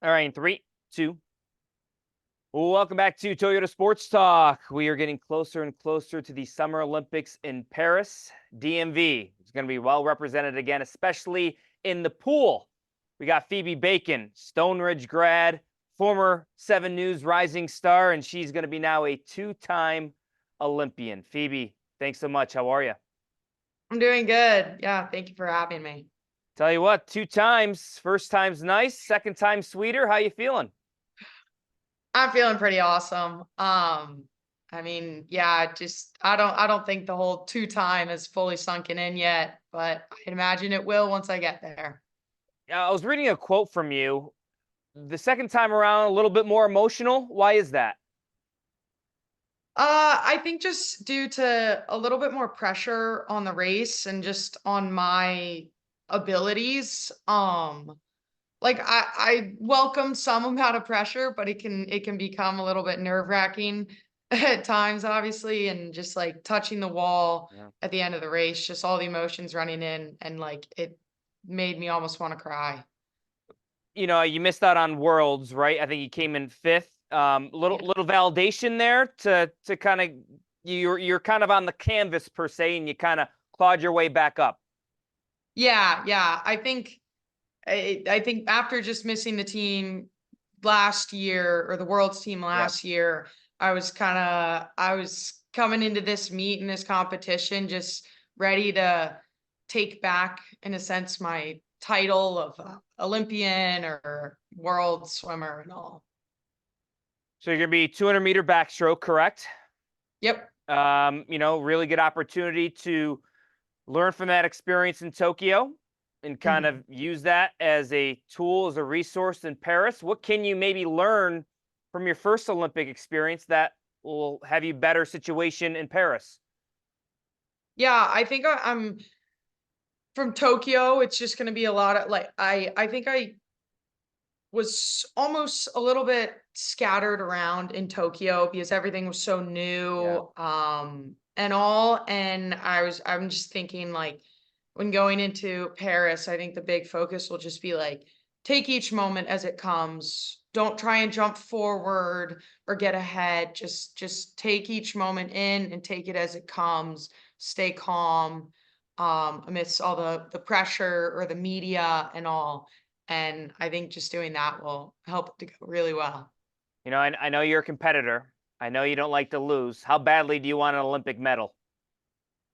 All right, in three, two. Welcome back to Toyota Sports Talk. We are getting closer and closer to the Summer Olympics in Paris. DMV is going to be well represented again, especially in the pool. We got Phoebe Bacon, Stone Ridge grad, former 7 News rising star, and she's going to be now a 2-time Olympian. Phoebe, thanks so much. How are you? I'm doing good. Yeah, thank you for having me. Tell you what, 2 times. First time's nice, second time sweeter. How you feeling? I'm feeling pretty awesome. Just I don't think the whole two time is fully sunken in yet, but I imagine it will once I get there. I was reading a quote from you. The second time around, a little bit more emotional. Why is that? I think just due to a little bit more pressure on the race and just on my abilities. I welcome some amount of pressure, but it can become a little bit nerve-wracking at times, obviously, and just like touching the wall Yeah. at the end of the race, just all the emotions running in, and like it made me almost want to cry. You missed out on Worlds, right? I think you came in fifth. Little Yeah. little validation there to kind of you're kind of on the canvas per se, and you kind of clawed your way back up. Yeah. I think after just missing the team last year, or the world's team Yeah. last year, I was coming into this meet and this competition just ready to take back, in a sense, my title of Olympian or world swimmer and all. So you're gonna be 200-meter backstroke, correct? Yep. Really good opportunity to learn from that experience in Tokyo and kind Mhm. of use that as a tool, as a resource in Paris. What can you maybe learn from your first Olympic experience that will have you better situation in Paris? Yeah, I think I'm from Tokyo. It's just going to be a lot of like I think I was almost a little bit scattered around in Tokyo because everything was so Yeah. new, and all. And I'm just thinking, like, when going into Paris, I think the big focus will just be like, take each moment as it comes. Don't try and jump forward or get ahead. Just take each moment in and take it as it comes. Stay calm, amidst all the pressure or the media and all. And I think just doing that will help it to go really well. I know you're a competitor. I know you don't like to lose. How badly do you want an Olympic medal?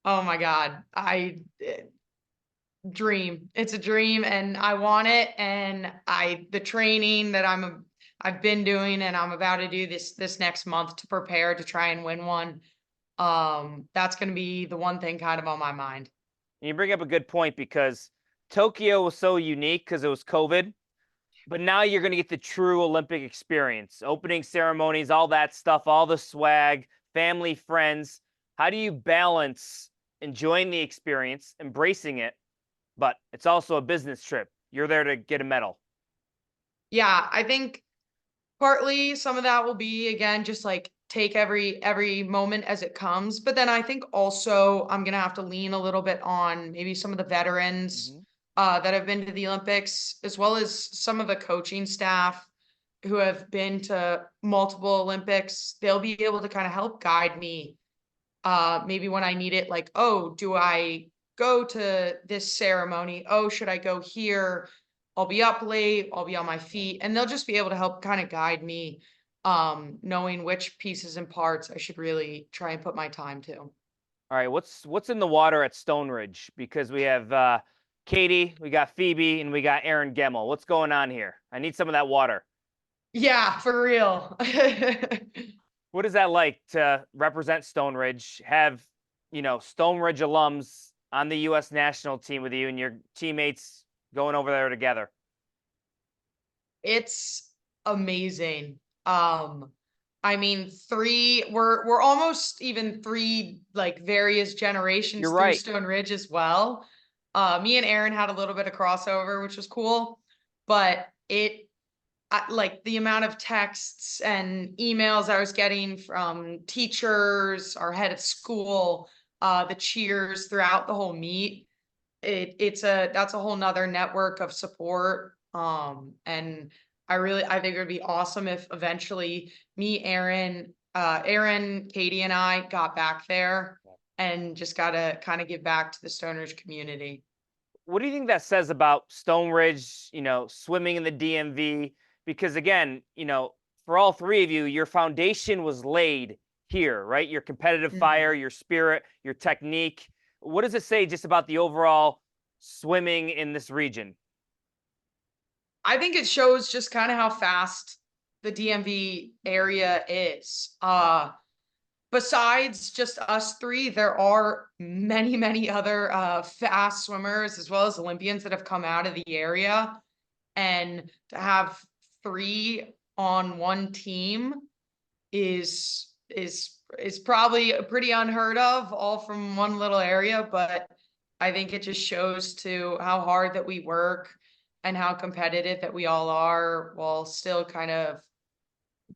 Oh my God. Dream. It's a dream and I want it. And the training that I've been doing and I'm about to do this next month to prepare to try and win one. That's going to be the one thing kind of on my mind. And you bring up a good point because Tokyo was so unique because it was COVID, but now you're going to get the true Olympic experience, opening ceremonies, all that stuff, all the swag, family, friends. How do you balance enjoying the experience, embracing it, but it's also a business trip? You're there to get a medal. Yeah, I think partly some of that will be, again, just like take every moment as it comes, but then I think also I'm gonna have to lean a little bit on maybe some of the veterans Mhm. that have been to the Olympics, as well as some of the coaching staff who have been to multiple Olympics. They'll be able to kind of help guide me, maybe when I need it, like, oh, do I go to this ceremony? Oh, should I go here? I'll be up late, I'll be on my feet, and they'll just be able to help kind of guide me, knowing which pieces and parts I should really try and put my time to. All right, what's in the water at Stone Ridge? Because we have Katie, we got Phoebe, and we got Aaron Gemmel. What's going on here? I need some of that water. Yeah, for real. What is that like to represent Stone Ridge? Have Stone Ridge alums on the U.S. national team with you and your teammates going over there together? It's amazing. I mean, we're almost even three like various You're generations through right. Stone Ridge as well. Me and Aaron had a little bit of crossover, which was cool, but like the amount of texts and emails I was getting from teachers, our head of school, the cheers throughout the whole meet. That's a whole nother network of support. And I think it would be awesome if eventually me, Aaron, Katie and I got back there and just got to kind of give back to the Stoners community. What do you think that says about Stone Ridge, swimming in the DMV? Because again, for all three of you, your foundation was laid here, right? Your competitive Mhm. fire, your spirit, your technique. What does it say just about the overall swimming in this region? I think it shows just kind of how fast the DMV area is. Besides just us three, there are many, many other fast swimmers as well as Olympians that have come out of the area. And to have three on one team is probably pretty unheard of, all from one little area, but I think it just shows to how hard that we work and how competitive that we all are while still kind of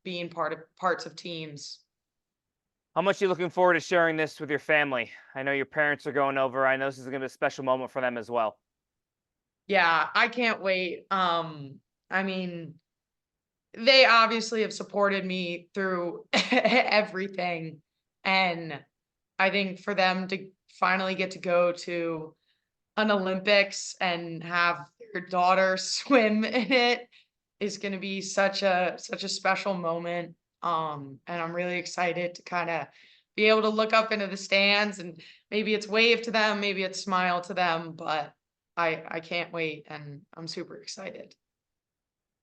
being parts of teams. How much are you looking forward to sharing this with your family? I know your parents are going over. I know this is going to be a special moment for them as well. Yeah, I can't wait. I mean, they obviously have supported me through everything. And I think for them to finally get to go to an Olympics and have their daughter swim in it is going to be such a special moment. And I'm really excited to kind of be able to look up into the stands, and maybe it's wave to them, maybe it's smile to them, but I can't wait, and I'm super excited.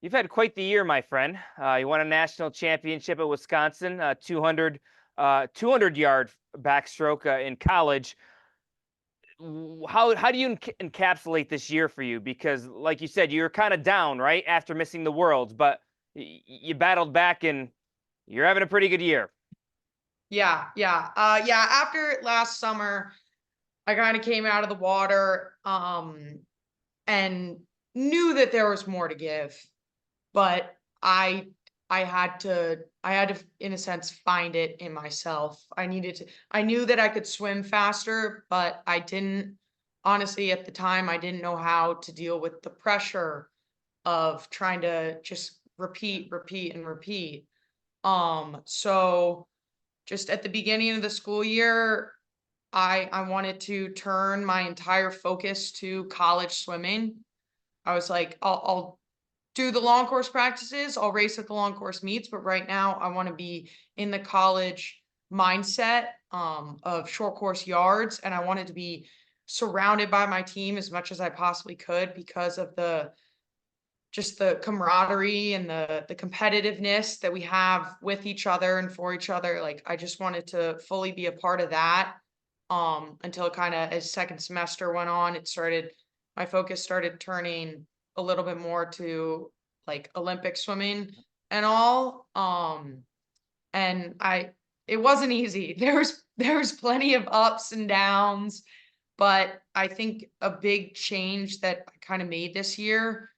You've had quite the year, my friend. You won a national championship at Wisconsin, 200 yard backstroke in college. How do you encapsulate this year for you? Because, like you said, you were kind of down, right, after missing the Worlds, but you battled back and you're having a pretty good year. Yeah. After last summer, I kind of came out of the water, and knew that there was more to give, but I had to in a sense find it in myself. I knew that I could swim faster, but I didn't honestly at the time I didn't know how to deal with the pressure of trying to just repeat and repeat. So just at the beginning of the school year, I wanted to turn my entire focus to college swimming. I was like, I'll do the long course practices, I'll race at the long course meets, but right now I want to be in the college mindset of short course yards, and I wanted to be surrounded by my team as much as I possibly could because of the just the camaraderie and the competitiveness that we have with each other and for each other. Like I just wanted to fully be a part of that. Until kind of as second semester went on, my focus started turning a little bit more to like Olympic swimming and all. And it wasn't easy. There was plenty of ups and downs, but I think a big change that I kind of made this year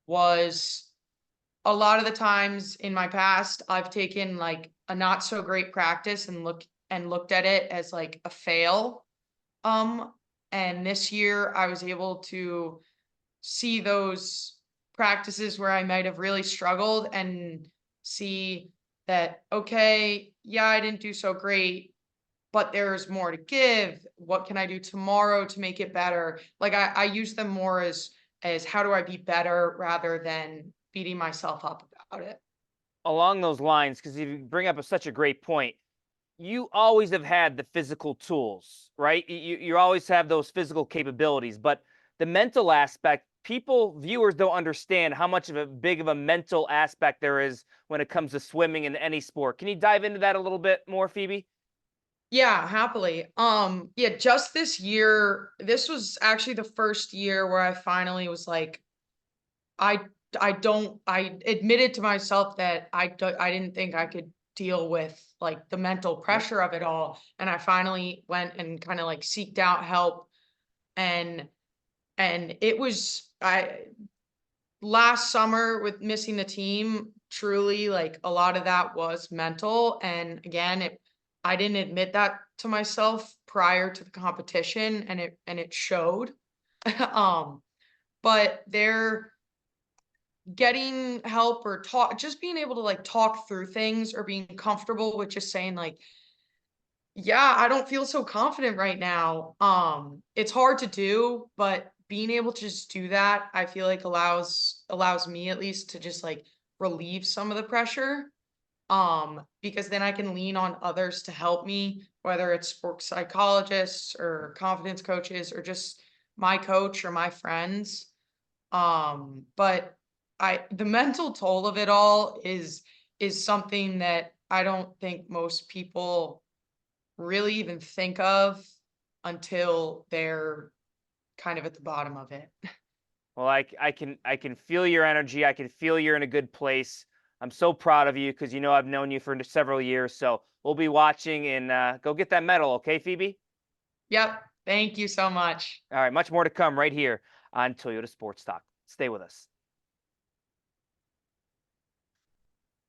was a lot of the times in my past, I've taken like a not so great practice and looked at it as like a fail. Um, and this year I was able to see those practices where I might have really struggled and see that, okay, yeah, I didn't do so great, but there's more to give. What can I do tomorrow to make it better? Like I use them more as how do I be better rather than beating myself up about it. Along those lines, because you bring up such a great point, you always have had the physical tools, right? You always have those physical capabilities, but the mental aspect, viewers don't understand how much of a big of a mental aspect there is when it comes to swimming in any sport. Can you dive into that a little bit more, Phoebe? Yeah, happily. Yeah, just this year, this was actually the first year where I finally was like, I I admitted to myself that I didn't think I could deal with like the mental Yep. pressure of it all. And I finally went and kind of like seeked out help, and it was I last summer with missing the team, truly like a lot of that was mental. And again, I didn't admit that to myself prior to the competition, and it showed. um, but getting help or just being able to like talk through things or being comfortable with just saying like, yeah, I don't feel so confident right now. It's hard to do, but being able to just do that, I feel like allows me at least to just like relieve some of the pressure. Because then I can lean on others to help me, whether it's sports psychologists or confidence coaches or just my coach or my friends. But the mental toll of it all is something that I don't think most people really even think of until they're kind of at the bottom of it. Well, I can feel your energy. I can feel you're in a good place. I'm so proud of you because I've known you for several years. So we'll be watching and go get that medal, okay, Phoebe? Yep. Thank you so much. All right, much more to come right here on Toyota Sports Talk. Stay with us.